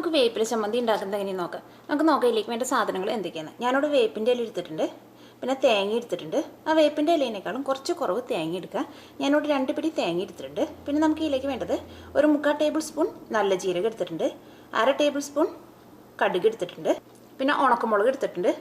നമുക്ക് വേപ്പില ചമ്മന്തി ഉണ്ടാക്കുന്നത് എങ്ങനെയെന്ന് നോക്കാം. നമുക്ക് നോക്കാം ഇതിലേക്ക് വേണ്ട സാധനങ്ങൾ എന്തൊക്കെയാണ്. ഞാനിവിടെ വേപ്പിൻ്റെ ഇല എടുത്തിട്ടുണ്ട്, പിന്നെ തേങ്ങ എടുത്തിട്ടുണ്ട്. ആ വേപ്പിൻ്റെ ഇലയിനേക്കാളും കുറച്ച് കുറവ് തേങ്ങ എടുക്കുക. ഞാനിവിടെ 2 പിടി തേങ്ങ എടുത്തിട്ടുണ്ട്. പിന്നെ നമുക്ക് ഇതിലേക്ക് വേണ്ടത് ഒരു 3/4 ടേബിൾ സ്പൂൺ നല്ല ജീരകം എടുത്തിട്ടുണ്ട്, 1/2 ടേബിൾ സ്പൂൺ കടുക് എടുത്തിട്ടുണ്ട്, പിന്നെ ഉണക്കമുളക് എടുത്തിട്ടുണ്ട്,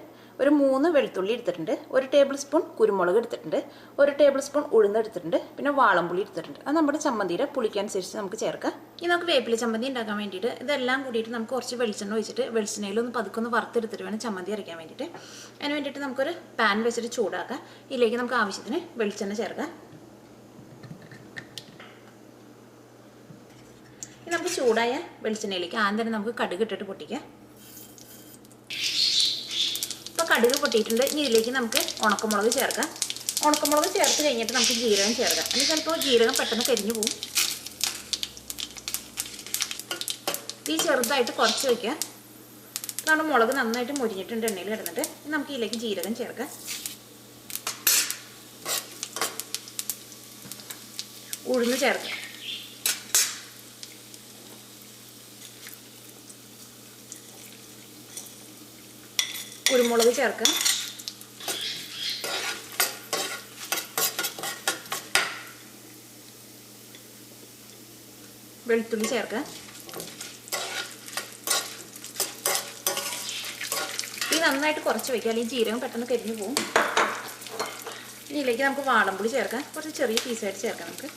ഒരു 3 വെളുത്തുള്ളി എടുത്തിട്ടുണ്ട്, 1 ടേബിൾ സ്പൂൺ കുരുമുളക് എടുത്തിട്ടുണ്ട്, 1 ടേബിൾ സ്പൂൺ ഉഴുന്ന് എടുത്തിട്ടുണ്ട്, പിന്നെ വാളംപുളി എടുത്തിട്ടുണ്ട്. അത് നമ്മുടെ ചമ്മന്തിയുടെ പുളിക്കനുസരിച്ച് നമുക്ക് ചേർക്കാം. ഇനി നമുക്ക് വേപ്പില ചമ്മന്തി ഉണ്ടാക്കാൻ വേണ്ടിയിട്ട് ഇതെല്ലാം കൂടിയിട്ട് നമുക്ക് കുറച്ച് വെളിച്ചെണ്ണ ഒഴിച്ചിട്ട് വെളിച്ചെണ്ണയിലൊന്ന് പതുക്കൊന്ന് വറുത്തെടുത്തിട്ട് വേണം ചമ്മന്തി അരയ്ക്കാൻ വേണ്ടിയിട്ട്. അതിന് വേണ്ടിയിട്ട് നമുക്കൊരു പാൻ വെച്ചിട്ട് ചൂടാക്കാം. ഇതിലേക്ക് നമുക്ക് ആവശ്യത്തിന് വെളിച്ചെണ്ണ ചേർക്കാം. ഇനി നമുക്ക് ചൂടായ വെളിച്ചെണ്ണയിലേക്ക് ആദ്യം തന്നെ നമുക്ക് കടുക് ഇട്ടിട്ട് പൊട്ടിക്കാം. കടുക് പൊട്ടിയിട്ടുണ്ട്. ഇനി ഇതിലേക്ക് നമുക്ക് ഉണക്കമുളക് ചേർക്കാം. ഉണക്കമുളക് ചേർത്ത് കഴിഞ്ഞിട്ട് നമുക്ക് ജീരകം ചേർക്കാം. അല്ലെങ്കിൽ ചിലപ്പോൾ ജീരകം പെട്ടെന്ന് കരിഞ്ഞു പോകും. തീ ചെറുതായിട്ട് കുറച്ച് വയ്ക്കുക. നമ്മുടെ മുളക് നന്നായിട്ട് മുരിഞ്ഞിട്ടുണ്ട്, എണ്ണയിൽ കിടന്നിട്ട്. ഇനി നമുക്ക് ഇതിലേക്ക് ജീരകം ചേർക്കാം. ഉഴുന്ന് ചേർക്കാം. കുരുമുളക് ചേർക്കാം. വെളുത്തുള്ളി ചേർക്കാം. ഇത് നന്നായിട്ട് കുറച്ച് വയ്ക്കുക, അല്ലെങ്കിൽ ജീരകം പെട്ടെന്ന് കരിഞ്ഞു പോകും. ഇതിലേക്ക് നമുക്ക് വാളംപുളി ചേർക്കാം. കുറച്ച് ചെറിയ പീസായിട്ട് ചേർക്കാം. നമുക്ക്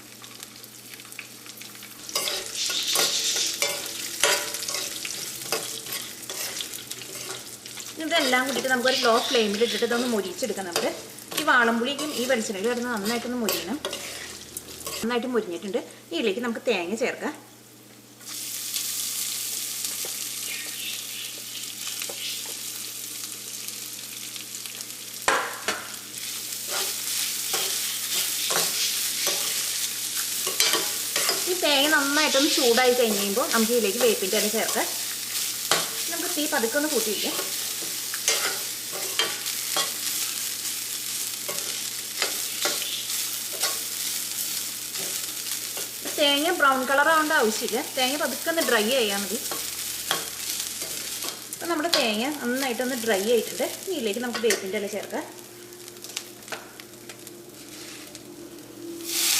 ഇതെല്ലാം കൂടിയിട്ട് നമുക്കൊരു ലോ ഫ്ലെയിമിൽ ഇട്ടിട്ട് ഇതൊന്ന് മൊരിച്ചെടുക്കാം. നമുക്ക് ഈ വാളംപുളിക്കും ഈ വെളിച്ചെണ്ണയിൽ വരുന്ന നന്നായിട്ടൊന്ന് മൊരിയണം. നന്നായിട്ട് മൊരിഞ്ഞിട്ടുണ്ട്. ഇതിലേക്ക് നമുക്ക് തേങ്ങ ചേർക്കാം. ഈ തേങ്ങ നന്നായിട്ടൊന്ന് ചൂടായി കഴിഞ്ഞ് കഴിയുമ്പോൾ നമുക്ക് ഇതിലേക്ക് വേപ്പിൻ്റെ ഇല ചേർക്കാം. നമുക്ക് തീ പതുക്കെ ഒന്ന് കൂട്ടി വയ്ക്കാം. തേങ്ങ ബ്രൗൺ കളർ ആവേണ്ട ആവശ്യമില്ല. തേങ്ങ പതുക്കെ ഒന്ന് ഡ്രൈ ചെയ്യാൻ മതി. അപ്പം നമ്മുടെ തേങ്ങ നന്നായിട്ടൊന്ന് ഡ്രൈ ആയിട്ടുണ്ട്. ഇതിലേക്ക് നമുക്ക് വേപ്പിൻ്റെ ഇല ചേർക്കാം.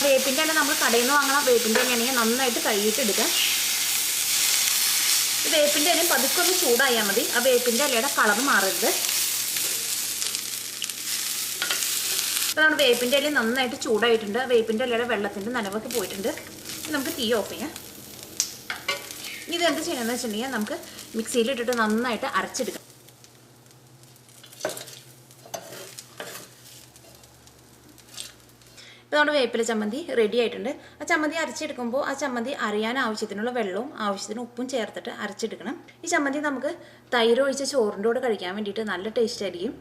വേപ്പിൻ്റെ ഇല നമ്മൾ കടയിൽ നിന്ന് വാങ്ങണം. വേപ്പിൻ്റെ ഇലയാണെങ്കിൽ നന്നായിട്ട് കഴുകിയിട്ടെടുക്കാം. വേപ്പിൻ്റെ ഇലയും പതുക്കെ ഒന്ന് ചൂടായാൽ മതി. ആ വേപ്പിൻ്റെ ഇലയുടെ കളർ മാറരുത്. അപ്പോൾ നമ്മുടെ വേപ്പിൻ്റെ ഇല നന്നായിട്ട് ചൂടായിട്ടുണ്ട്. വേപ്പിൻ്റെ ഇലയുടെ വെള്ളത്തിൻ്റെ നനവൊക്കെ പോയിട്ടുണ്ട്. നമുക്ക് തീ ഓഫ് ചെയ്യാം. ഇത് എന്ത് ചെയ്യണമെന്ന് വെച്ചിട്ടുണ്ടെങ്കിൽ നമുക്ക് മിക്സിയിലിട്ടിട്ട് നന്നായിട്ട് അരച്ചെടുക്കാം. ഇപ്പോൾ നമ്മുടെ വേപ്പില ചമ്മന്തി റെഡി ആയിട്ടുണ്ട്. ആ ചമ്മന്തി അരച്ചെടുക്കുമ്പോൾ ആ ചമ്മന്തി അരയാൻ ആവശ്യത്തിനുള്ള വെള്ളവും ആവശ്യത്തിന് ഉപ്പും ചേർത്തിട്ട് അരച്ചെടുക്കണം. ഈ ചമ്മന്തി നമുക്ക് തൈര് ഒഴിച്ച ചോറിൻ്റെ കൂടെ കഴിക്കാൻ വേണ്ടിയിട്ട് നല്ല ടേസ്റ്റ് ആയിരിക്കും.